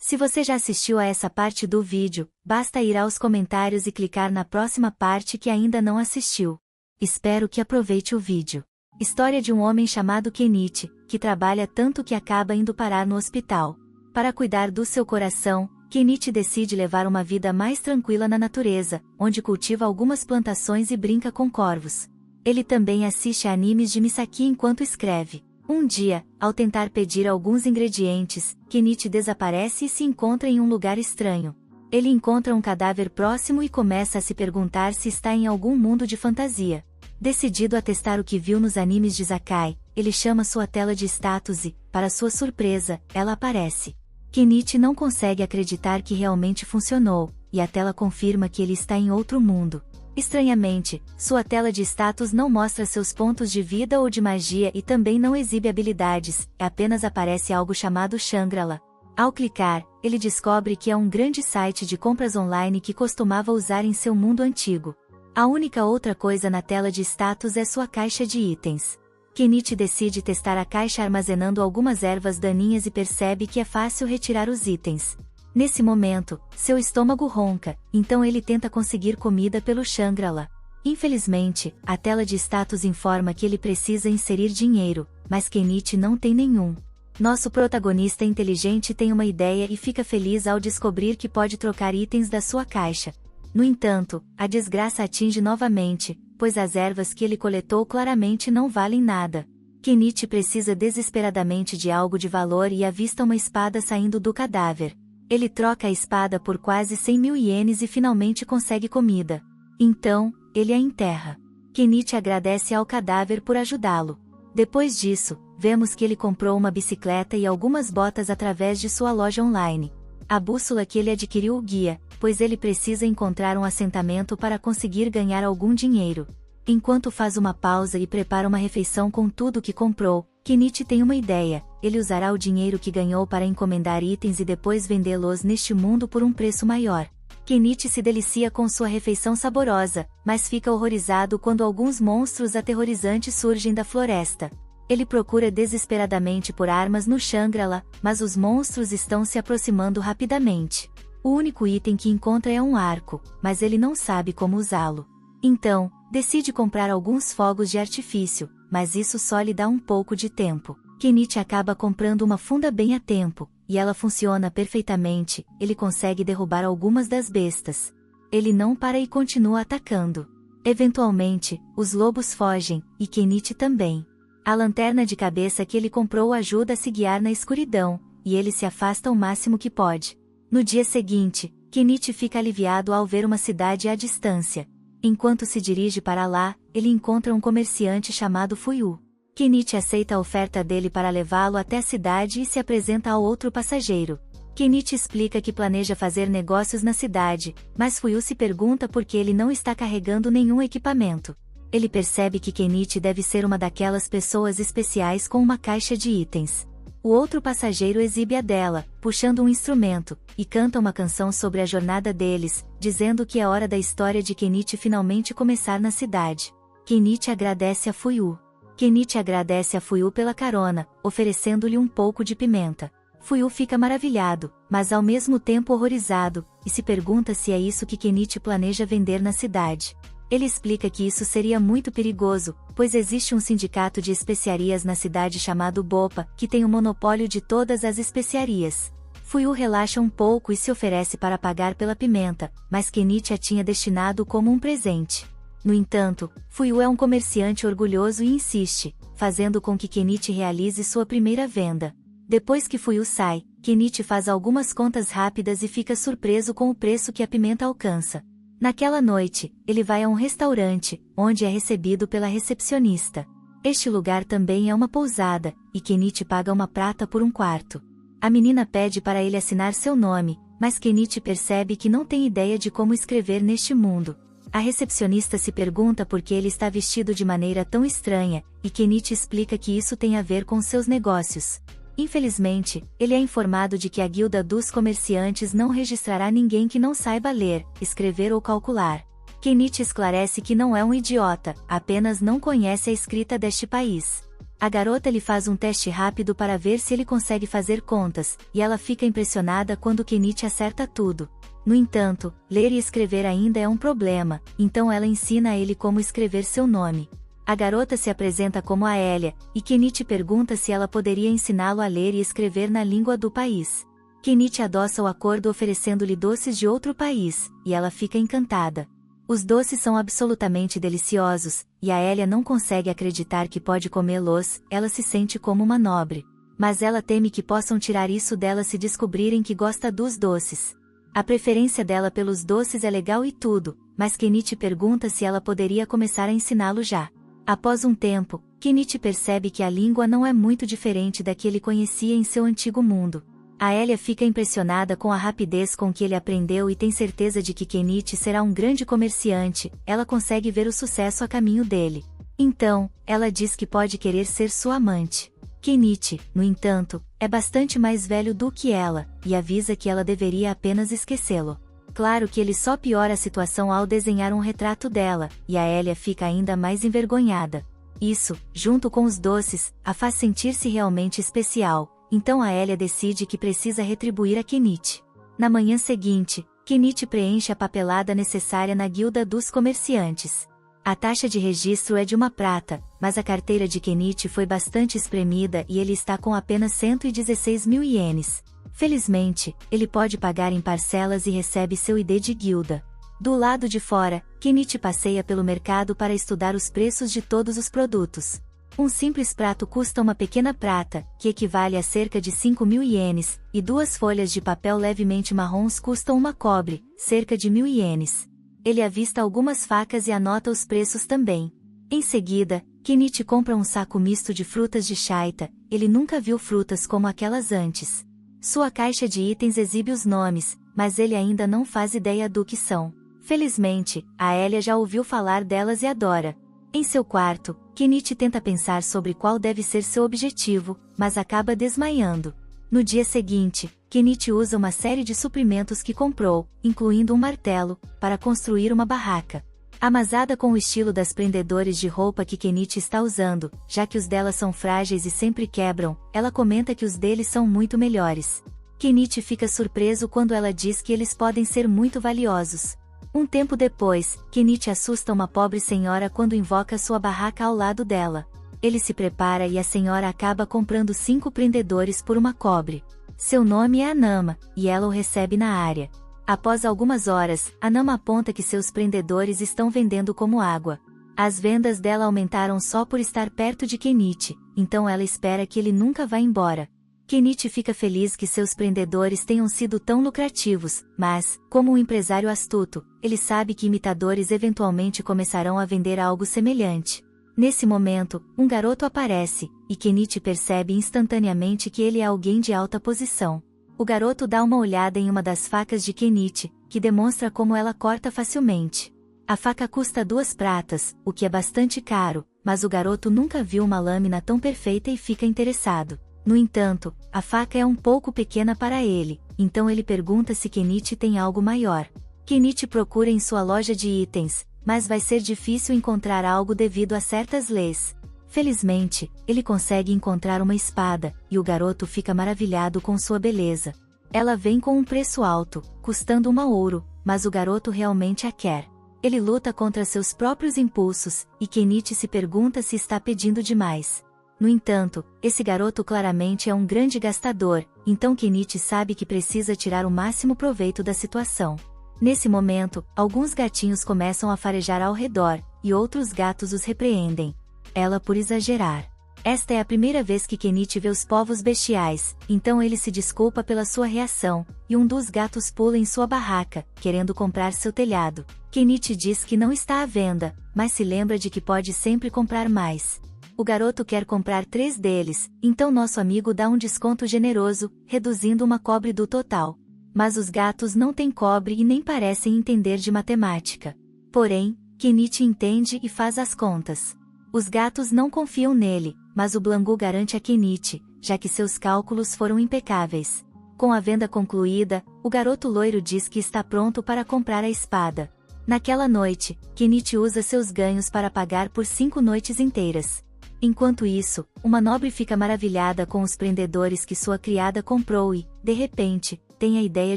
Se você já assistiu a essa parte do vídeo, basta ir aos comentários e clicar na próxima parte que ainda não assistiu. Espero que aproveite o vídeo. História de um homem chamado Kenichi, que trabalha tanto que acaba indo parar no hospital. Para cuidar do seu coração, Kenichi decide levar uma vida mais tranquila na natureza, onde cultiva algumas plantações e brinca com corvos. Ele também assiste a animes de Misaki enquanto escreve. Um dia, ao tentar pedir alguns ingredientes, Kenichi desaparece e se encontra em um lugar estranho. Ele encontra um cadáver próximo e começa a se perguntar se está em algum mundo de fantasia. Decidido a testar o que viu nos animes de Isekai, ele chama sua tela de status e, para sua surpresa, ela aparece. Kenichi não consegue acreditar que realmente funcionou, e a tela confirma que ele está em outro mundo. Estranhamente, sua tela de status não mostra seus pontos de vida ou de magia e também não exibe habilidades, apenas aparece algo chamado Shangri-La. Ao clicar, ele descobre que é um grande site de compras online que costumava usar em seu mundo antigo. A única outra coisa na tela de status é sua caixa de itens. Kenichi decide testar a caixa armazenando algumas ervas daninhas e percebe que é fácil retirar os itens. Nesse momento, seu estômago ronca, então ele tenta conseguir comida pelo Shangri-La. Infelizmente, a tela de status informa que ele precisa inserir dinheiro, mas Kenichi não tem nenhum. Nosso protagonista inteligente tem uma ideia e fica feliz ao descobrir que pode trocar itens da sua caixa. No entanto, a desgraça atinge novamente, pois as ervas que ele coletou claramente não valem nada. Kenichi precisa desesperadamente de algo de valor e avista uma espada saindo do cadáver. Ele troca a espada por quase 100.000 ienes e finalmente consegue comida. Então, ele a enterra. Kenichi agradece ao cadáver por ajudá-lo. Depois disso, vemos que ele comprou uma bicicleta e algumas botas através de sua loja online. A bússola que ele adquiriu o guia, pois ele precisa encontrar um assentamento para conseguir ganhar algum dinheiro. Enquanto faz uma pausa e prepara uma refeição com tudo que comprou, Kenichi tem uma ideia: ele usará o dinheiro que ganhou para encomendar itens e depois vendê-los neste mundo por um preço maior. Kenichi se delicia com sua refeição saborosa, mas fica horrorizado quando alguns monstros aterrorizantes surgem da floresta. Ele procura desesperadamente por armas no Shangri-La, mas os monstros estão se aproximando rapidamente. O único item que encontra é um arco, mas ele não sabe como usá-lo. Então, decide comprar alguns fogos de artifício, mas isso só lhe dá um pouco de tempo. Kenichi acaba comprando uma funda bem a tempo, e ela funciona perfeitamente. Ele consegue derrubar algumas das bestas. Ele não para e continua atacando. Eventualmente, os lobos fogem, e Kenichi também. A lanterna de cabeça que ele comprou ajuda a se guiar na escuridão, e ele se afasta o máximo que pode. No dia seguinte, Kenichi fica aliviado ao ver uma cidade à distância. Enquanto se dirige para lá, ele encontra um comerciante chamado Fuyu. Kenichi aceita a oferta dele para levá-lo até a cidade e se apresenta ao outro passageiro. Kenichi explica que planeja fazer negócios na cidade, mas Fuyu se pergunta por que ele não está carregando nenhum equipamento. Ele percebe que Kenichi deve ser uma daquelas pessoas especiais com uma caixa de itens. O outro passageiro exibe a dela, puxando um instrumento, e canta uma canção sobre a jornada deles, dizendo que é hora da história de Kenichi finalmente começar na cidade. Kenichi agradece a Fuyu. Kenichi agradece a Fuyu pela carona, oferecendo-lhe um pouco de pimenta. Fuyu fica maravilhado, mas ao mesmo tempo horrorizado, e se pergunta se é isso que Kenichi planeja vender na cidade. Ele explica que isso seria muito perigoso, pois existe um sindicato de especiarias na cidade chamado Bopa, que tem o monopólio de todas as especiarias. Fuyu relaxa um pouco e se oferece para pagar pela pimenta, mas Kenichi a tinha destinado como um presente. No entanto, Fuyu é um comerciante orgulhoso e insiste, fazendo com que Kenichi realize sua primeira venda. Depois que Fuyu sai, Kenichi faz algumas contas rápidas e fica surpreso com o preço que a pimenta alcança. Naquela noite, ele vai a um restaurante, onde é recebido pela recepcionista. Este lugar também é uma pousada, e Kenichi paga uma prata por um quarto. A menina pede para ele assinar seu nome, mas Kenichi percebe que não tem ideia de como escrever neste mundo. A recepcionista se pergunta por que ele está vestido de maneira tão estranha, e Kenichi explica que isso tem a ver com seus negócios. Infelizmente, ele é informado de que a guilda dos comerciantes não registrará ninguém que não saiba ler, escrever ou calcular. Kenichi esclarece que não é um idiota, apenas não conhece a escrita deste país. A garota lhe faz um teste rápido para ver se ele consegue fazer contas, e ela fica impressionada quando Kenichi acerta tudo. No entanto, ler e escrever ainda é um problema, então ela ensina a ele como escrever seu nome. A garota se apresenta como Aélia, e Kenichi pergunta se ela poderia ensiná-lo a ler e escrever na língua do país. Kenichi adoça o acordo oferecendo-lhe doces de outro país, e ela fica encantada. Os doces são absolutamente deliciosos, e Aélia não consegue acreditar que pode comê-los, ela se sente como uma nobre. Mas ela teme que possam tirar isso dela se descobrirem que gosta dos doces. A preferência dela pelos doces é legal e tudo, mas Kenichi pergunta se ela poderia começar a ensiná-lo já. Após um tempo, Kenichi percebe que a língua não é muito diferente da que ele conhecia em seu antigo mundo. Aélia fica impressionada com a rapidez com que ele aprendeu e tem certeza de que Kenichi será um grande comerciante, ela consegue ver o sucesso a caminho dele. Então, ela diz que pode querer ser sua amante. Kenichi, no entanto, é bastante mais velho do que ela, e avisa que ela deveria apenas esquecê-lo. Claro que ele só piora a situação ao desenhar um retrato dela, e Aélia fica ainda mais envergonhada. Isso, junto com os doces, a faz sentir-se realmente especial. Então Aélia decide que precisa retribuir a Kenichi. Na manhã seguinte, Kenichi preenche a papelada necessária na guilda dos comerciantes. A taxa de registro é de 1 prata, mas a carteira de Kenichi foi bastante espremida e ele está com apenas 116 mil ienes. Felizmente, ele pode pagar em parcelas e recebe seu ID de guilda. Do lado de fora, Kenichi passeia pelo mercado para estudar os preços de todos os produtos. Um simples prato custa 1 pequena prata, que equivale a cerca de 5 mil ienes, e 2 folhas de papel levemente marrons custam 1 cobre, cerca de 1.000 ienes. Ele avista algumas facas e anota os preços também. Em seguida, Kenichi compra um saco misto de frutas de Chaita, ele nunca viu frutas como aquelas antes. Sua caixa de itens exibe os nomes, mas ele ainda não faz ideia do que são. Felizmente, Aélia já ouviu falar delas e adora. Em seu quarto, Kenichi tenta pensar sobre qual deve ser seu objetivo, mas acaba desmaiando. No dia seguinte, Kenichi usa uma série de suprimentos que comprou, incluindo um martelo, para construir uma barraca. Amasada com o estilo das prendedores de roupa que Kenichi está usando, já que os dela são frágeis e sempre quebram, ela comenta que os deles são muito melhores. Kenichi fica surpreso quando ela diz que eles podem ser muito valiosos. Um tempo depois, Kenichi assusta uma pobre senhora quando invoca sua barraca ao lado dela. Ele se prepara e a senhora acaba comprando 5 prendedores por 1 cobre. Seu nome é Anama, e ela o recebe na área. Após algumas horas, Anama aponta que seus prendedores estão vendendo como água. As vendas dela aumentaram só por estar perto de Kenichi, então ela espera que ele nunca vá embora. Kenichi fica feliz que seus prendedores tenham sido tão lucrativos, mas, como um empresário astuto, ele sabe que imitadores eventualmente começarão a vender algo semelhante. Nesse momento, um garoto aparece, e Kenichi percebe instantaneamente que ele é alguém de alta posição. O garoto dá uma olhada em uma das facas de Kenichi, que demonstra como ela corta facilmente. A faca custa 2 pratas, o que é bastante caro, mas o garoto nunca viu uma lâmina tão perfeita e fica interessado. No entanto, a faca é um pouco pequena para ele, então ele pergunta se Kenichi tem algo maior. Kenichi procura em sua loja de itens, mas vai ser difícil encontrar algo devido a certas leis. Felizmente, ele consegue encontrar uma espada, e o garoto fica maravilhado com sua beleza. Ela vem com um preço alto, custando 1 ouro, mas o garoto realmente a quer. Ele luta contra seus próprios impulsos, e Kenichi se pergunta se está pedindo demais. No entanto, esse garoto claramente é um grande gastador, então Kenichi sabe que precisa tirar o máximo proveito da situação. Nesse momento, alguns gatinhos começam a farejar ao redor, e outros gatos os repreendem. Ela por exagerar. Esta é a primeira vez que Kenichi vê os povos bestiais, então ele se desculpa pela sua reação, e um dos gatos pula em sua barraca, querendo comprar seu telhado. Kenichi diz que não está à venda, mas se lembra de que pode sempre comprar mais. O garoto quer comprar 3 deles, então nosso amigo dá um desconto generoso, reduzindo 1 cobre do total. Mas os gatos não têm cobre e nem parecem entender de matemática. Porém, Kenichi entende e faz as contas. Os gatos não confiam nele, mas o Blangu garante a Kenichi, já que seus cálculos foram impecáveis. Com a venda concluída, o garoto loiro diz que está pronto para comprar a espada. Naquela noite, Kenichi usa seus ganhos para pagar por 5 noites inteiras. Enquanto isso, uma nobre fica maravilhada com os prendedores que sua criada comprou e, de repente, tem a ideia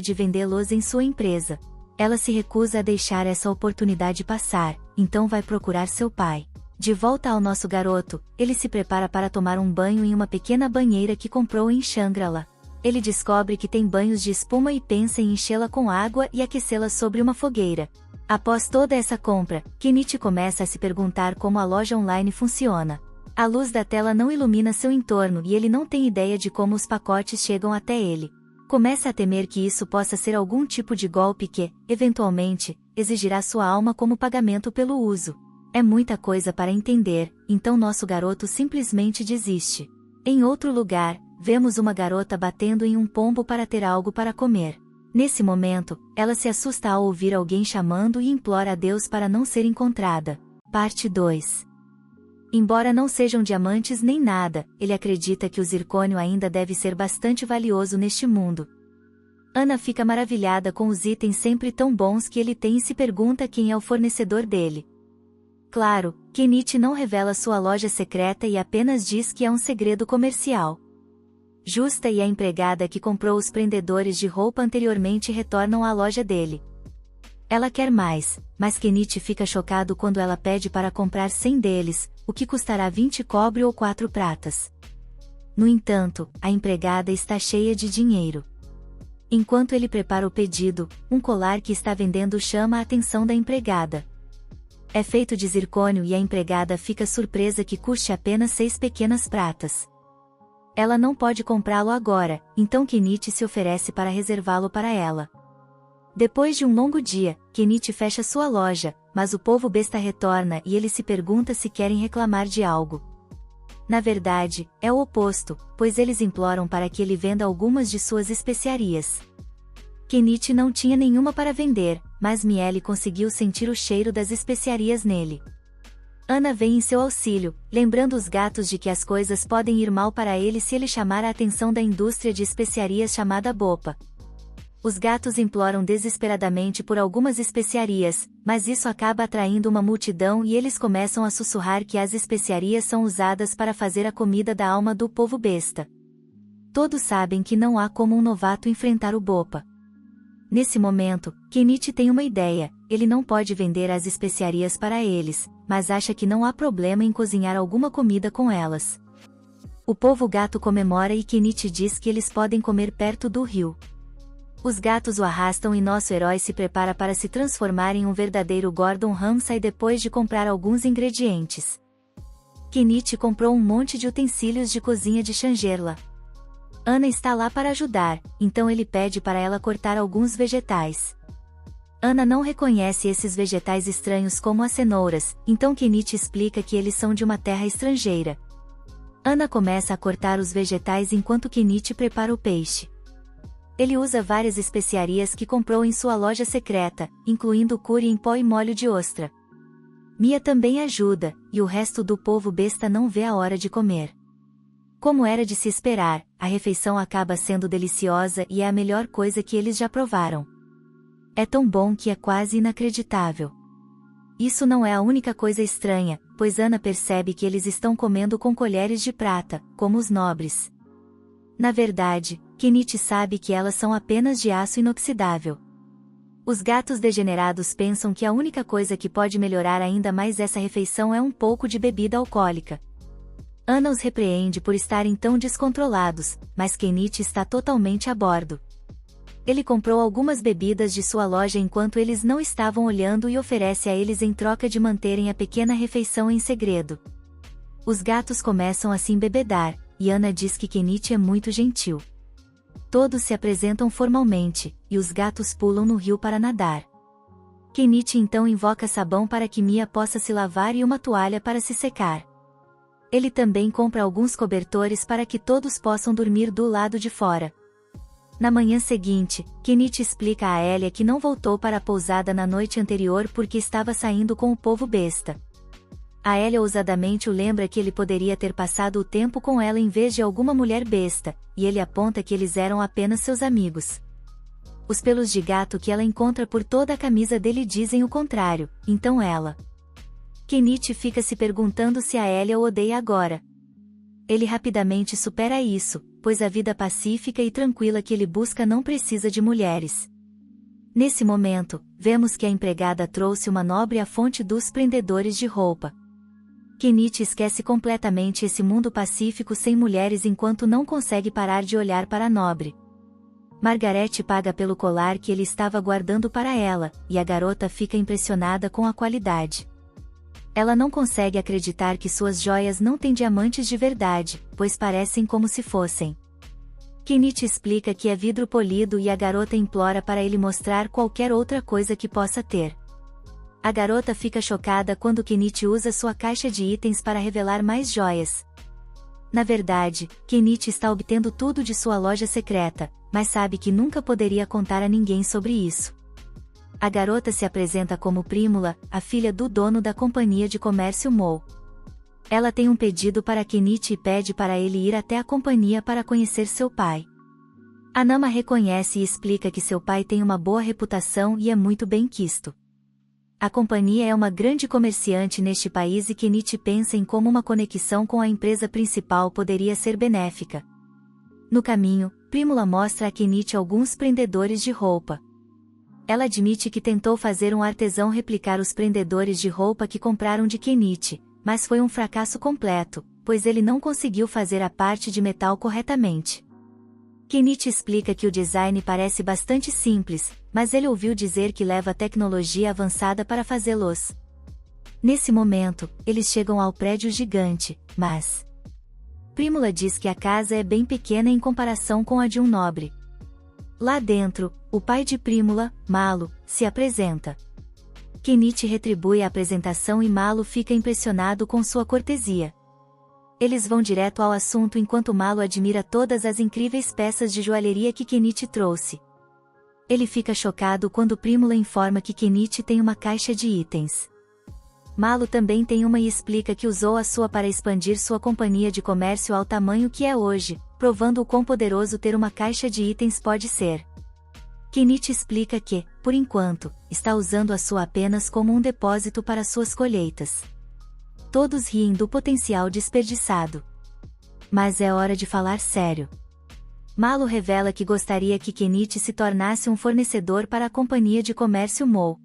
de vendê-los em sua empresa. Ela se recusa a deixar essa oportunidade passar, então vai procurar seu pai. De volta ao nosso garoto, ele se prepara para tomar um banho em uma pequena banheira que comprou em Shangri-La. Ele descobre que tem banhos de espuma e pensa em enchê-la com água e aquecê-la sobre uma fogueira. Após toda essa compra, Kenichi começa a se perguntar como a loja online funciona. A luz da tela não ilumina seu entorno e ele não tem ideia de como os pacotes chegam até ele. Começa a temer que isso possa ser algum tipo de golpe que, eventualmente, exigirá sua alma como pagamento pelo uso. É muita coisa para entender, então nosso garoto simplesmente desiste. Em outro lugar, vemos uma garota batendo em um pombo para ter algo para comer. Nesse momento, ela se assusta ao ouvir alguém chamando e implora a Deus para não ser encontrada. Parte 2. Embora não sejam diamantes nem nada, ele acredita que o zircônio ainda deve ser bastante valioso neste mundo. Ana fica maravilhada com os itens sempre tão bons que ele tem e se pergunta quem é o fornecedor dele. Claro, Kenichi não revela sua loja secreta e apenas diz que é um segredo comercial. Justa e a empregada que comprou os prendedores de roupa anteriormente retornam à loja dele. Ela quer mais, mas Kenichi fica chocado quando ela pede para comprar 100 deles, o que custará 20 cobre ou 4 pratas. No entanto, a empregada está cheia de dinheiro. Enquanto ele prepara o pedido, um colar que está vendendo chama a atenção da empregada. É feito de zircônio e a empregada fica surpresa que custe apenas 6 pequenas pratas. Ela não pode comprá-lo agora, então Kenichi se oferece para reservá-lo para ela. Depois de um longo dia, Kenichi fecha sua loja, mas o povo besta retorna e ele se pergunta se querem reclamar de algo. Na verdade, é o oposto, pois eles imploram para que ele venda algumas de suas especiarias. Kenichi não tinha nenhuma para vender, mas Miele conseguiu sentir o cheiro das especiarias nele. Ana vem em seu auxílio, lembrando os gatos de que as coisas podem ir mal para ele se ele chamar a atenção da indústria de especiarias chamada Bopa. Os gatos imploram desesperadamente por algumas especiarias, mas isso acaba atraindo uma multidão e eles começam a sussurrar que as especiarias são usadas para fazer a comida da alma do povo besta. Todos sabem que não há como um novato enfrentar o Bopa. Nesse momento, Kenichi tem uma ideia, ele não pode vender as especiarias para eles, mas acha que não há problema em cozinhar alguma comida com elas. O povo gato comemora e Kenichi diz que eles podem comer perto do rio. Os gatos o arrastam e nosso herói se prepara para se transformar em um verdadeiro Gordon Ramsay depois de comprar alguns ingredientes. Kenichi comprou um monte de utensílios de cozinha de Shangri-La. Ana está lá para ajudar, então ele pede para ela cortar alguns vegetais. Ana não reconhece esses vegetais estranhos como as cenouras, então Kenichi explica que eles são de uma terra estrangeira. Ana começa a cortar os vegetais enquanto Kenichi prepara o peixe. Ele usa várias especiarias que comprou em sua loja secreta, incluindo curry em pó e molho de ostra. Mia também ajuda, e o resto do povo besta não vê a hora de comer. Como era de se esperar, a refeição acaba sendo deliciosa e é a melhor coisa que eles já provaram. É tão bom que é quase inacreditável. Isso não é a única coisa estranha, pois Ana percebe que eles estão comendo com colheres de prata, como os nobres. Na verdade, Kenichi sabe que elas são apenas de aço inoxidável. Os gatos degenerados pensam que a única coisa que pode melhorar ainda mais essa refeição é um pouco de bebida alcoólica. Ana os repreende por estarem tão descontrolados, mas Kenichi está totalmente a bordo. Ele comprou algumas bebidas de sua loja enquanto eles não estavam olhando e oferece a eles em troca de manterem a pequena refeição em segredo. Os gatos começam a se embebedar, e Ana diz que Kenichi é muito gentil. Todos se apresentam formalmente, e os gatos pulam no rio para nadar. Kenichi então invoca sabão para que Mia possa se lavar e uma toalha para se secar. Ele também compra alguns cobertores para que todos possam dormir do lado de fora. Na manhã seguinte, Kenichi explica a Elia que não voltou para a pousada na noite anterior porque estava saindo com o povo besta. A Elia ousadamente o lembra que ele poderia ter passado o tempo com ela em vez de alguma mulher besta, e ele aponta que eles eram apenas seus amigos. Os pelos de gato que ela encontra por toda a camisa dele dizem o contrário, então ela Kenichi fica se perguntando se a Elia o odeia agora. Ele rapidamente supera isso, pois a vida pacífica e tranquila que ele busca não precisa de mulheres. Nesse momento, vemos que a empregada trouxe uma nobre à fonte dos prendedores de roupa. Kenichi esquece completamente esse mundo pacífico sem mulheres enquanto não consegue parar de olhar para a nobre. Margarete paga pelo colar que ele estava guardando para ela, e a garota fica impressionada com a qualidade. Ela não consegue acreditar que suas joias não têm diamantes de verdade, pois parecem como se fossem. Kenichi explica que é vidro polido e a garota implora para ele mostrar qualquer outra coisa que possa ter. A garota fica chocada quando Kenichi usa sua caixa de itens para revelar mais joias. Na verdade, Kenichi está obtendo tudo de sua loja secreta, mas sabe que nunca poderia contar a ninguém sobre isso. A garota se apresenta como Prímula, a filha do dono da companhia de comércio Mou. Ela tem um pedido para Kenichi e pede para ele ir até a companhia para conhecer seu pai. A Nama reconhece e explica que seu pai tem uma boa reputação e é muito bem quisto. A companhia é uma grande comerciante neste país e Kenichi pensa em como uma conexão com a empresa principal poderia ser benéfica. No caminho, Prímula mostra a Kenichi alguns prendedores de roupa. Ela admite que tentou fazer um artesão replicar os prendedores de roupa que compraram de Kenichi, mas foi um fracasso completo, pois ele não conseguiu fazer a parte de metal corretamente. Kenichi explica que o design parece bastante simples, mas ele ouviu dizer que leva tecnologia avançada para fazê-los. Nesse momento, eles chegam ao prédio gigante, mas Prímula diz que a casa é bem pequena em comparação com a de um nobre. Lá dentro, o pai de Prímula, Malo, se apresenta. Kenichi retribui a apresentação e Malo fica impressionado com sua cortesia. Eles vão direto ao assunto enquanto Malo admira todas as incríveis peças de joalheria que Kenichi trouxe. Ele fica chocado quando Prímula informa que Kenichi tem uma caixa de itens. Malo também tem uma e explica que usou a sua para expandir sua companhia de comércio ao tamanho que é hoje, provando o quão poderoso ter uma caixa de itens pode ser. Kenichi explica que, por enquanto, está usando a sua apenas como um depósito para suas colheitas. Todos riem do potencial desperdiçado. Mas é hora de falar sério. Malo revela que gostaria que Kenichi se tornasse um fornecedor para a companhia de comércio Mou.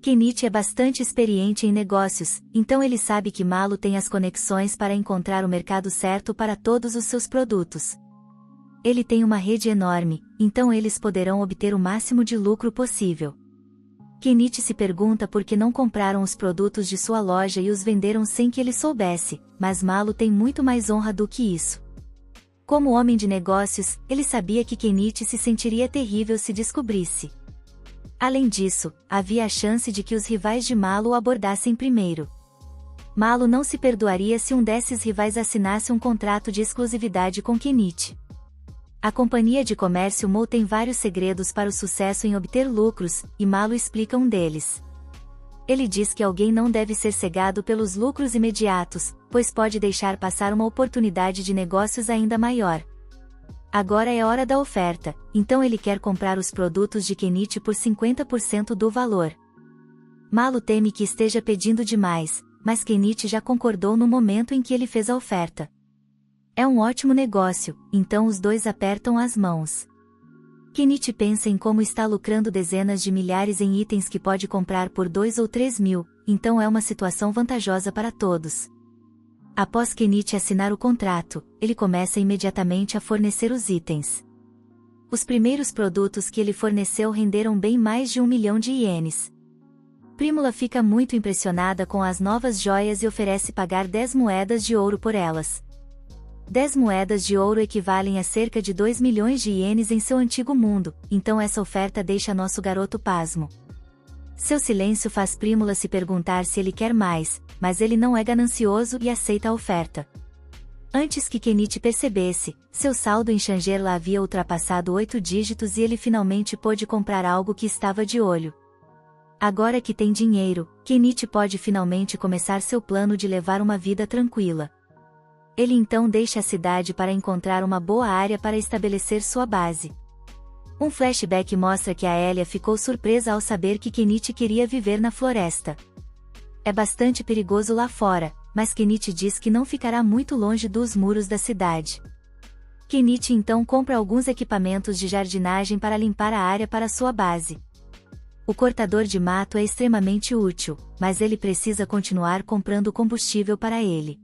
Kenichi é bastante experiente em negócios, então ele sabe que Malo tem as conexões para encontrar o mercado certo para todos os seus produtos. Ele tem uma rede enorme, então eles poderão obter o máximo de lucro possível. Kenichi se pergunta por que não compraram os produtos de sua loja e os venderam sem que ele soubesse, mas Malo tem muito mais honra do que isso. Como homem de negócios, ele sabia que Kenichi se sentiria terrível se descobrisse. Além disso, havia a chance de que os rivais de Malo o abordassem primeiro. Malo não se perdoaria se um desses rivais assinasse um contrato de exclusividade com Kenichi. A companhia de comércio Mou tem vários segredos para o sucesso em obter lucros, e Malo explica um deles. Ele diz que alguém não deve ser cegado pelos lucros imediatos, pois pode deixar passar uma oportunidade de negócios ainda maior. Agora é hora da oferta, então ele quer comprar os produtos de Kenichi por 50% do valor. Malo teme que esteja pedindo demais, mas Kenichi já concordou no momento em que ele fez a oferta. É um ótimo negócio, então os dois apertam as mãos. Kenichi pensa em como está lucrando dezenas de milhares em itens que pode comprar por 2 ou 3 mil, então é uma situação vantajosa para todos. Após Kenichi assinar o contrato, ele começa imediatamente a fornecer os itens. Os primeiros produtos que ele forneceu renderam bem mais de 1 milhão de ienes. Prímula fica muito impressionada com as novas joias e oferece pagar 10 moedas de ouro por elas. 10 moedas de ouro equivalem a cerca de 2 milhões de ienes em seu antigo mundo, então essa oferta deixa nosso garoto pasmo. Seu silêncio faz Prímula se perguntar se ele quer mais, mas ele não é ganancioso e aceita a oferta. Antes que Kenichi percebesse, seu saldo em Shangela havia ultrapassado 8 dígitos e ele finalmente pôde comprar algo que estava de olho. Agora que tem dinheiro, Kenichi pode finalmente começar seu plano de levar uma vida tranquila. Ele então deixa a cidade para encontrar uma boa área para estabelecer sua base. Um flashback mostra que a Elia ficou surpresa ao saber que Kenichi queria viver na floresta. É bastante perigoso lá fora, mas Kenichi diz que não ficará muito longe dos muros da cidade. Kenichi então compra alguns equipamentos de jardinagem para limpar a área para sua base. O cortador de mato é extremamente útil, mas ele precisa continuar comprando combustível para ele.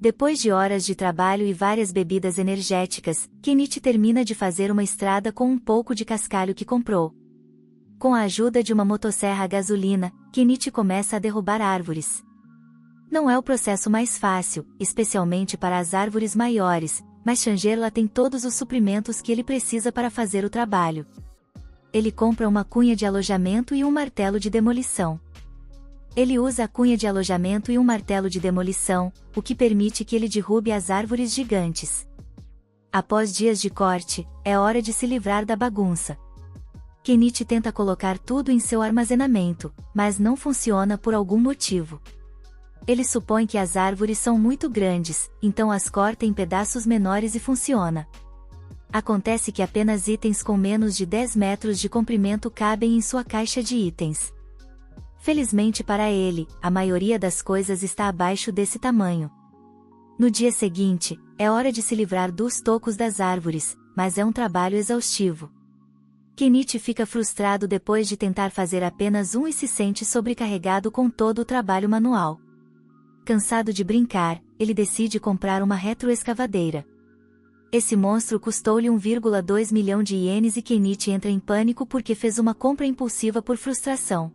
Depois de horas de trabalho e várias bebidas energéticas, Kenichi termina de fazer uma estrada com um pouco de cascalho que comprou. Com a ajuda de uma motosserra a gasolina, Kenichi começa a derrubar árvores. Não é o processo mais fácil, especialmente para as árvores maiores, mas Shangela tem todos os suprimentos que ele precisa para fazer o trabalho. Ele compra uma cunha de alojamento e um martelo de demolição. Ele usa a cunha de alojamento e um martelo de demolição, o que permite que ele derrube as árvores gigantes. Após dias de corte, é hora de se livrar da bagunça. Kenichi tenta colocar tudo em seu armazenamento, mas não funciona por algum motivo. Ele supõe que as árvores são muito grandes, então as corta em pedaços menores e funciona. Acontece que apenas itens com menos de 10 metros de comprimento cabem em sua caixa de itens. Felizmente para ele, a maioria das coisas está abaixo desse tamanho. No dia seguinte, é hora de se livrar dos tocos das árvores, mas é um trabalho exaustivo. Kenichi fica frustrado depois de tentar fazer apenas um e se sente sobrecarregado com todo o trabalho manual. Cansado de brincar, ele decide comprar uma retroescavadeira. Esse monstro custou-lhe 1,2 milhão de ienes e Kenichi entra em pânico porque fez uma compra impulsiva por frustração.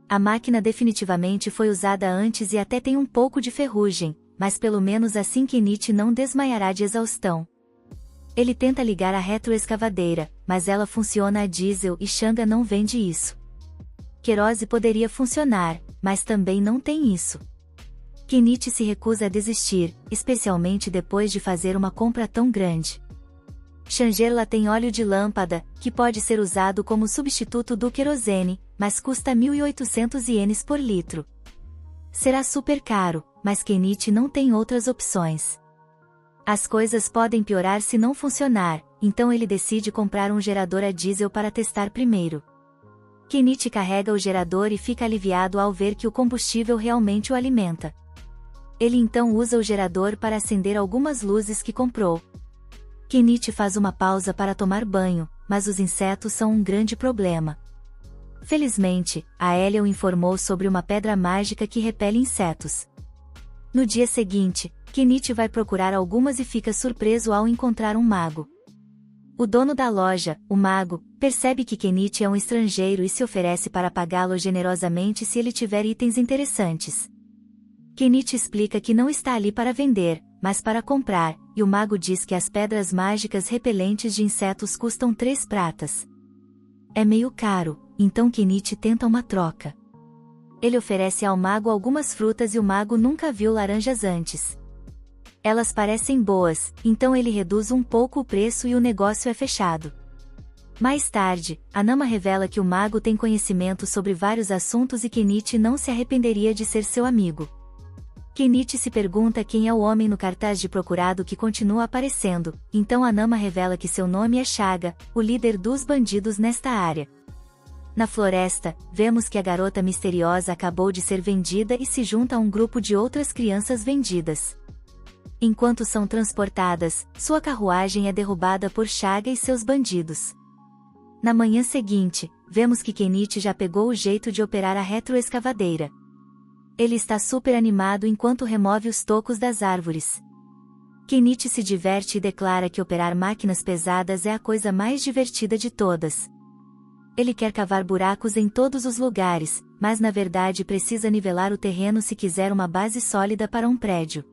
A máquina definitivamente foi usada antes e até tem um pouco de ferrugem, mas pelo menos assim Kenichi não desmaiará de exaustão. Ele tenta ligar a retroescavadeira, mas ela funciona a diesel e Shanga não vende isso. Querose poderia funcionar, mas também não tem isso. Kenichi se recusa a desistir, especialmente depois de fazer uma compra tão grande. Shangela tem óleo de lâmpada, que pode ser usado como substituto do querosene, mas custa 1.800 ienes por litro. Será super caro, mas Kenichi não tem outras opções. As coisas podem piorar se não funcionar, então ele decide comprar um gerador a diesel para testar primeiro. Kenichi carrega o gerador e fica aliviado ao ver que o combustível realmente o alimenta. Ele então usa o gerador para acender algumas luzes que comprou. Kenichi faz uma pausa para tomar banho, mas os insetos são um grande problema. Felizmente, a Elia o informou sobre uma pedra mágica que repele insetos. No dia seguinte, Kenichi vai procurar algumas e fica surpreso ao encontrar um mago. O dono da loja, o mago, percebe que Kenichi é um estrangeiro e se oferece para pagá-lo generosamente se ele tiver itens interessantes. Kenichi explica que não está ali para vender, mas para comprar, e o mago diz que as pedras mágicas repelentes de insetos custam 3 pratas. É meio caro, então Kenichi tenta uma troca. Ele oferece ao mago algumas frutas e o mago nunca viu laranjas antes. Elas parecem boas, então ele reduz um pouco o preço e o negócio é fechado. Mais tarde, a Nama revela que o mago tem conhecimento sobre vários assuntos e Kenichi não se arrependeria de ser seu amigo. Kenichi se pergunta quem é o homem no cartaz de procurado que continua aparecendo, então a Nama revela que seu nome é Shaga, o líder dos bandidos nesta área. Na floresta, vemos que a garota misteriosa acabou de ser vendida e se junta a um grupo de outras crianças vendidas. Enquanto são transportadas, sua carruagem é derrubada por Shaga e seus bandidos. Na manhã seguinte, vemos que Kenichi já pegou o jeito de operar a retroescavadeira. Ele está super animado enquanto remove os tocos das árvores. Kenichi se diverte e declara que operar máquinas pesadas é a coisa mais divertida de todas. Ele quer cavar buracos em todos os lugares, mas na verdade precisa nivelar o terreno se quiser uma base sólida para um prédio.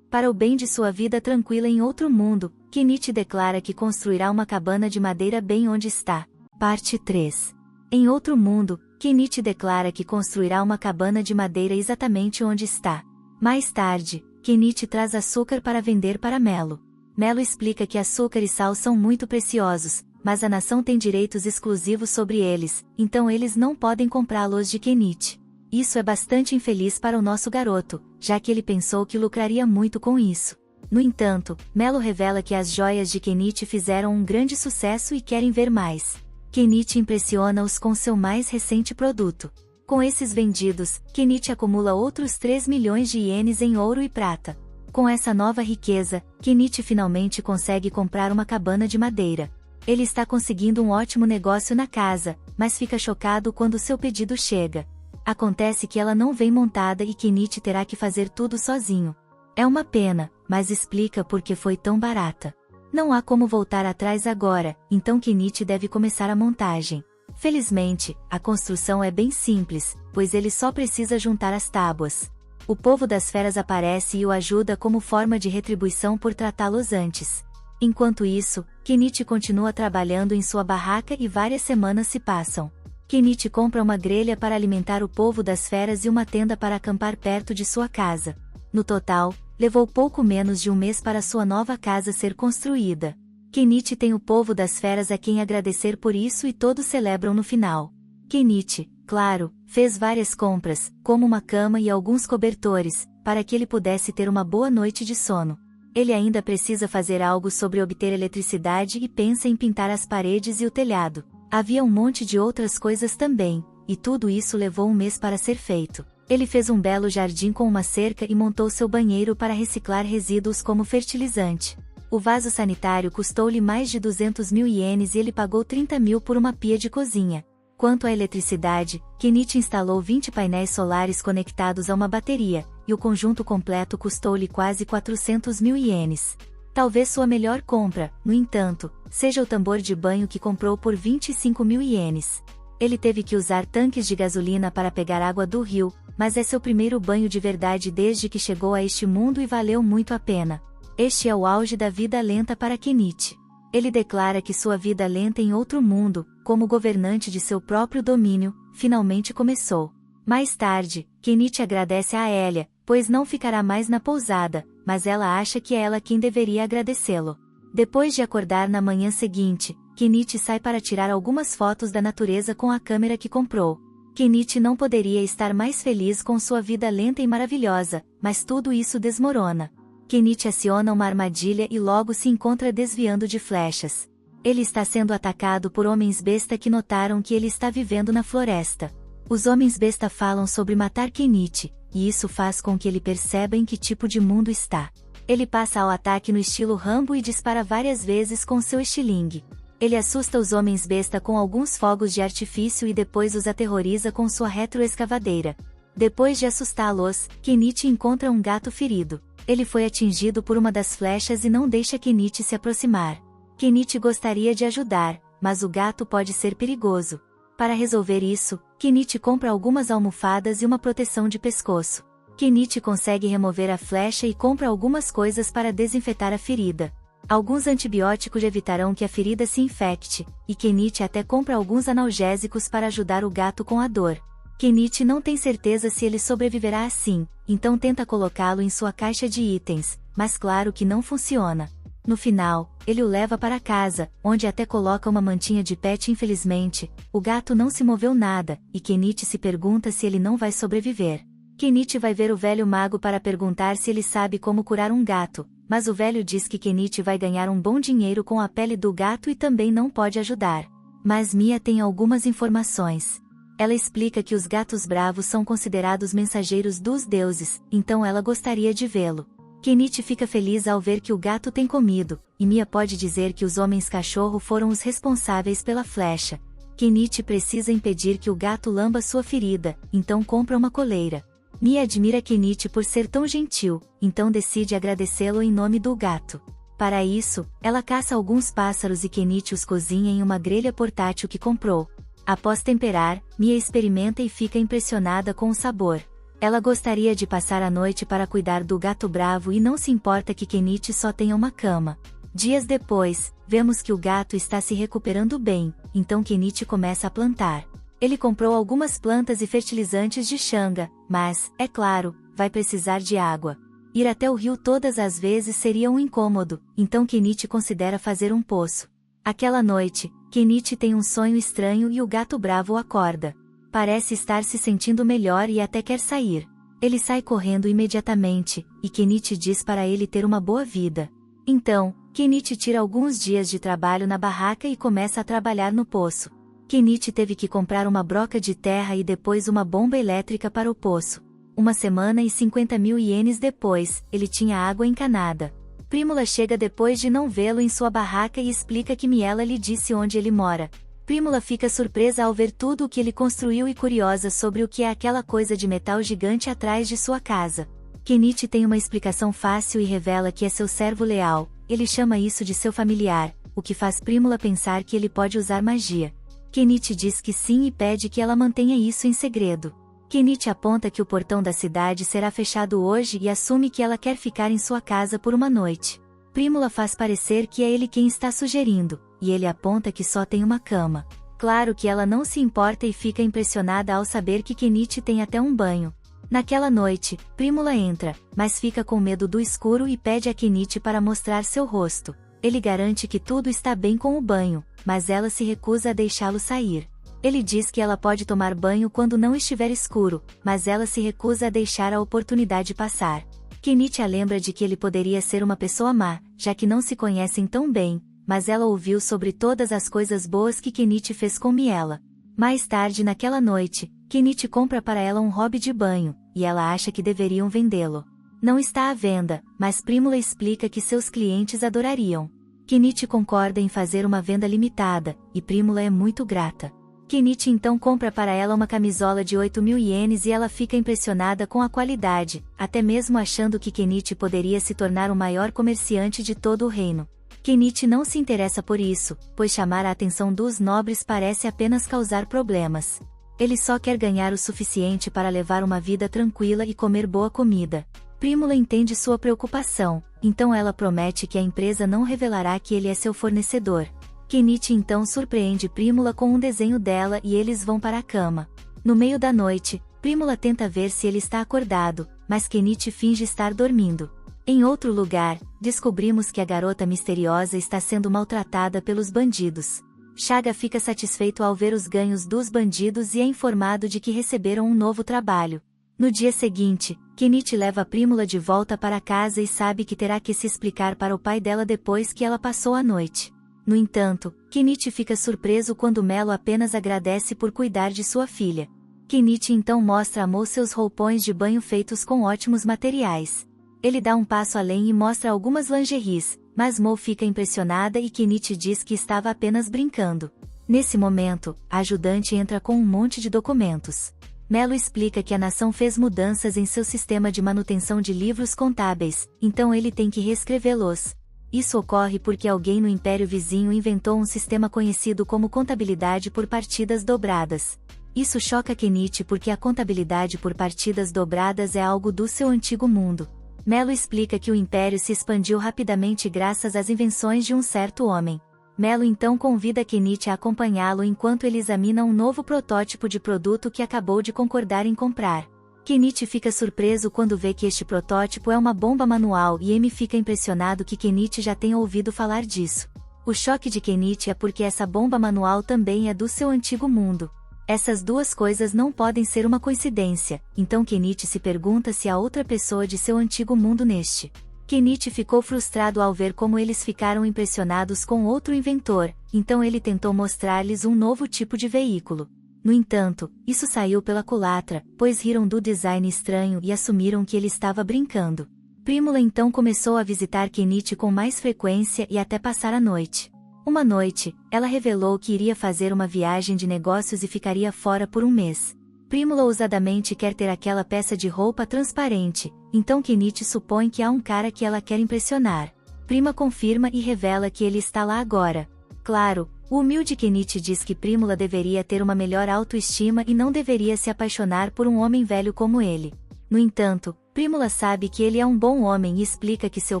Para o bem de sua vida tranquila em outro mundo, Kenichi declara que construirá uma cabana de madeira bem onde está. Parte 3. Em outro mundo, Kenichi declara que construirá uma cabana de madeira exatamente onde está. Mais tarde, Kenichi traz açúcar para vender para Melo. Melo explica que açúcar e sal são muito preciosos, mas a nação tem direitos exclusivos sobre eles, então eles não podem comprá-los de Kenichi. Isso é bastante infeliz para o nosso garoto, já que ele pensou que lucraria muito com isso. No entanto, Melo revela que as joias de Kenichi fizeram um grande sucesso e querem ver mais. Kenichi impressiona-os com seu mais recente produto. Com esses vendidos, Kenichi acumula outros 3 milhões de ienes em ouro e prata. Com essa nova riqueza, Kenichi finalmente consegue comprar uma cabana de madeira. Ele está conseguindo um ótimo negócio na casa, mas fica chocado quando seu pedido chega. Acontece que ela não vem montada e Kenichi terá que fazer tudo sozinho. É uma pena, mas explica por que foi tão barata. Não há como voltar atrás agora, então Kenichi deve começar a montagem. Felizmente, a construção é bem simples, pois ele só precisa juntar as tábuas. O povo das feras aparece e o ajuda como forma de retribuição por tratá-los antes. Enquanto isso, Kenichi continua trabalhando em sua barraca e várias semanas se passam. Kenichi compra uma grelha para alimentar o povo das feras e uma tenda para acampar perto de sua casa. No total, levou pouco menos de um mês para sua nova casa ser construída. Kenichi tem o povo das feras a quem agradecer por isso e todos celebram no final. Kenichi, claro, fez várias compras, como uma cama e alguns cobertores, para que ele pudesse ter uma boa noite de sono. Ele ainda precisa fazer algo sobre obter eletricidade e pensa em pintar as paredes e o telhado. Havia um monte de outras coisas também, e tudo isso levou um mês para ser feito. Ele fez um belo jardim com uma cerca e montou seu banheiro para reciclar resíduos como fertilizante. O vaso sanitário custou-lhe mais de 200 mil ienes e ele pagou 30 mil por uma pia de cozinha. Quanto à eletricidade, Kenichi instalou 20 painéis solares conectados a uma bateria, e o conjunto completo custou-lhe quase 400 mil ienes. Talvez sua melhor compra, no entanto, seja o tambor de banho que comprou por 25 mil ienes. Ele teve que usar tanques de gasolina para pegar água do rio, mas é seu primeiro banho de verdade desde que chegou a este mundo e valeu muito a pena. Este é o auge da vida lenta para Kenichi. Ele declara que sua vida lenta em outro mundo, como governante de seu próprio domínio, finalmente começou. Mais tarde, Kenichi agradece a Elia, pois não ficará mais na pousada, mas ela acha que é ela quem deveria agradecê-lo. Depois de acordar na manhã seguinte, Kenichi sai para tirar algumas fotos da natureza com a câmera que comprou. Kenichi não poderia estar mais feliz com sua vida lenta e maravilhosa, mas tudo isso desmorona. Kenichi aciona uma armadilha e logo se encontra desviando de flechas. Ele está sendo atacado por homens besta que notaram que ele está vivendo na floresta. Os homens besta falam sobre matar Kenichi, e isso faz com que ele perceba em que tipo de mundo está. Ele passa ao ataque no estilo Rambo e dispara várias vezes com seu estilingue. Ele assusta os homens besta com alguns fogos de artifício e depois os aterroriza com sua retroescavadeira. Depois de assustá-los, Kenichi encontra um gato ferido. Ele foi atingido por uma das flechas e não deixa Kenichi se aproximar. Kenichi gostaria de ajudar, mas o gato pode ser perigoso. Para resolver isso, Kenichi compra algumas almofadas e uma proteção de pescoço. Kenichi consegue remover a flecha e compra algumas coisas para desinfetar a ferida. Alguns antibióticos evitarão que a ferida se infecte, e Kenichi até compra alguns analgésicos para ajudar o gato com a dor. Kenichi não tem certeza se ele sobreviverá assim, então tenta colocá-lo em sua caixa de itens, mas claro que não funciona. No final, ele o leva para casa, onde até coloca uma mantinha de pet. Infelizmente, o gato não se moveu nada, e Kenichi se pergunta se ele não vai sobreviver. Kenichi vai ver o velho mago para perguntar se ele sabe como curar um gato, mas o velho diz que Kenichi vai ganhar um bom dinheiro com a pele do gato e também não pode ajudar. Mas Mia tem algumas informações. Ela explica que os gatos bravos são considerados mensageiros dos deuses, então ela gostaria de vê-lo. Kenichi fica feliz ao ver que o gato tem comido, e Mia pode dizer que os homens-cachorro foram os responsáveis pela flecha. Kenichi precisa impedir que o gato lamba sua ferida, então compra uma coleira. Mia admira Kenichi por ser tão gentil, então decide agradecê-lo em nome do gato. Para isso, ela caça alguns pássaros e Kenichi os cozinha em uma grelha portátil que comprou. Após temperar, Mia experimenta e fica impressionada com o sabor. Ela gostaria de passar a noite para cuidar do gato bravo e não se importa que Kenichi só tenha uma cama. Dias depois, vemos que o gato está se recuperando bem, então Kenichi começa a plantar. Ele comprou algumas plantas e fertilizantes de Xanga, mas, é claro, vai precisar de água. Ir até o rio todas as vezes seria um incômodo, então Kenichi considera fazer um poço. Aquela noite, Kenichi tem um sonho estranho e o gato bravo o acorda. Parece estar se sentindo melhor e até quer sair. Ele sai correndo imediatamente, e Kenichi diz para ele ter uma boa vida. Então, Kenichi tira alguns dias de trabalho na barraca e começa a trabalhar no poço. Kenichi teve que comprar uma broca de terra e depois uma bomba elétrica para o poço. Uma semana e 50.000 ienes depois, ele tinha água encanada. Prímula chega depois de não vê-lo em sua barraca e explica que Miela lhe disse onde ele mora. Prímula fica surpresa ao ver tudo o que ele construiu e curiosa sobre o que é aquela coisa de metal gigante atrás de sua casa. Kenichi tem uma explicação fácil e revela que é seu servo leal, ele chama isso de seu familiar, o que faz Prímula pensar que ele pode usar magia. Kenichi diz que sim e pede que ela mantenha isso em segredo. Kenichi aponta que o portão da cidade será fechado hoje e assume que ela quer ficar em sua casa por uma noite. Prímula faz parecer que é ele quem está sugerindo, e ele aponta que só tem uma cama. Claro que ela não se importa e fica impressionada ao saber que Kenichi tem até um banho. Naquela noite, Prímula entra, mas fica com medo do escuro e pede a Kenichi para mostrar seu rosto. Ele garante que tudo está bem com o banho, mas ela se recusa a deixá-lo sair. Ele diz que ela pode tomar banho quando não estiver escuro, mas ela se recusa a deixar a oportunidade passar. Kenichi a lembra de que ele poderia ser uma pessoa má, já que não se conhecem tão bem, mas ela ouviu sobre todas as coisas boas que Kenichi fez com Miela. Mais tarde naquela noite, Kenichi compra para ela um hobby de banho, e ela acha que deveriam vendê-lo. Não está à venda, mas Prímula explica que seus clientes adorariam. Kenichi concorda em fazer uma venda limitada, e Prímula é muito grata. Kenichi então compra para ela uma camisola de 8.000 ienes e ela fica impressionada com a qualidade, até mesmo achando que Kenichi poderia se tornar o maior comerciante de todo o reino. Kenichi não se interessa por isso, pois chamar a atenção dos nobres parece apenas causar problemas. Ele só quer ganhar o suficiente para levar uma vida tranquila e comer boa comida. Prímula entende sua preocupação, então ela promete que a empresa não revelará que ele é seu fornecedor. Kenichi então surpreende Prímula com um desenho dela e eles vão para a cama. No meio da noite, Prímula tenta ver se ele está acordado, mas Kenichi finge estar dormindo. Em outro lugar, descobrimos que a garota misteriosa está sendo maltratada pelos bandidos. Chaga fica satisfeito ao ver os ganhos dos bandidos e é informado de que receberam um novo trabalho. No dia seguinte, Kenichi leva Prímula de volta para casa e sabe que terá que se explicar para o pai dela depois que ela passou a noite. No entanto, Kenichi fica surpreso quando Melo apenas agradece por cuidar de sua filha. Kenichi então mostra a Mo seus roupões de banho feitos com ótimos materiais. Ele dá um passo além e mostra algumas lingeries, mas Mo fica impressionada e Kenichi diz que estava apenas brincando. Nesse momento, a ajudante entra com um monte de documentos. Melo explica que a nação fez mudanças em seu sistema de manutenção de livros contábeis, então ele tem que reescrevê-los. Isso ocorre porque alguém no império vizinho inventou um sistema conhecido como contabilidade por partidas dobradas. Isso choca Kenichi porque a contabilidade por partidas dobradas é algo do seu antigo mundo. Melo explica que o império se expandiu rapidamente graças às invenções de um certo homem. Melo então convida Kenichi a acompanhá-lo enquanto ele examina um novo protótipo de produto que acabou de concordar em comprar. Kenichi fica surpreso quando vê que este protótipo é uma bomba manual e Emi fica impressionado que Kenichi já tenha ouvido falar disso. O choque de Kenichi é porque essa bomba manual também é do seu antigo mundo. Essas duas coisas não podem ser uma coincidência, então Kenichi se pergunta se há outra pessoa de seu antigo mundo neste. Kenichi ficou frustrado ao ver como eles ficaram impressionados com outro inventor, então ele tentou mostrar-lhes um novo tipo de veículo. No entanto, isso saiu pela culatra, pois riram do design estranho e assumiram que ele estava brincando. Prímula então começou a visitar Kenichi com mais frequência e até passar a noite. Uma noite, ela revelou que iria fazer uma viagem de negócios e ficaria fora por um mês. Prímula ousadamente quer ter aquela peça de roupa transparente, então Kenichi supõe que há um cara que ela quer impressionar. Prima confirma e revela que ele está lá agora. Claro, o humilde Kenichi diz que Prímula deveria ter uma melhor autoestima e não deveria se apaixonar por um homem velho como ele. No entanto, Prímula sabe que ele é um bom homem e explica que seu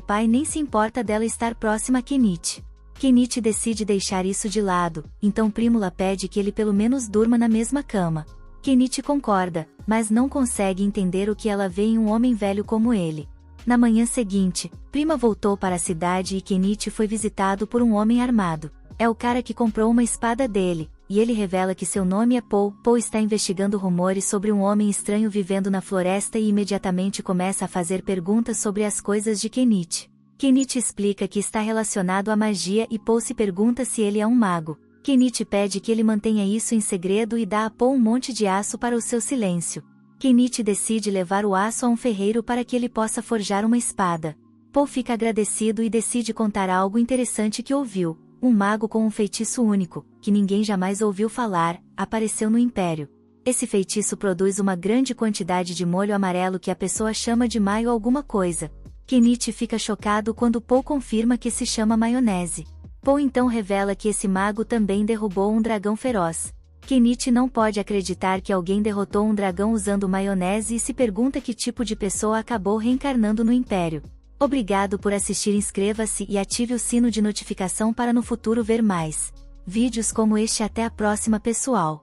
pai nem se importa dela estar próxima a Kenichi. Kenichi decide deixar isso de lado, então Prímula pede que ele pelo menos durma na mesma cama. Kenichi concorda, mas não consegue entender o que ela vê em um homem velho como ele. Na manhã seguinte, Prima voltou para a cidade e Kenichi foi visitado por um homem armado. É o cara que comprou uma espada dele, e ele revela que seu nome é Paul. Paul está investigando rumores sobre um homem estranho vivendo na floresta e imediatamente começa a fazer perguntas sobre as coisas de Kenichi. Kenichi explica que está relacionado à magia e Paul se pergunta se ele é um mago. Kenichi pede que ele mantenha isso em segredo e dá a Paul um monte de aço para o seu silêncio. Kenichi decide levar o aço a um ferreiro para que ele possa forjar uma espada. Paul fica agradecido e decide contar algo interessante que ouviu. Um mago com um feitiço único, que ninguém jamais ouviu falar, apareceu no Império. Esse feitiço produz uma grande quantidade de molho amarelo que a pessoa chama de maio alguma coisa. Kenichi fica chocado quando Paul confirma que se chama maionese. Paul então revela que esse mago também derrubou um dragão feroz. Kenichi não pode acreditar que alguém derrotou um dragão usando maionese e se pergunta que tipo de pessoa acabou reencarnando no Império. Obrigado por assistir, inscreva-se e ative o sino de notificação para no futuro ver mais vídeos como este. Até a próxima, pessoal.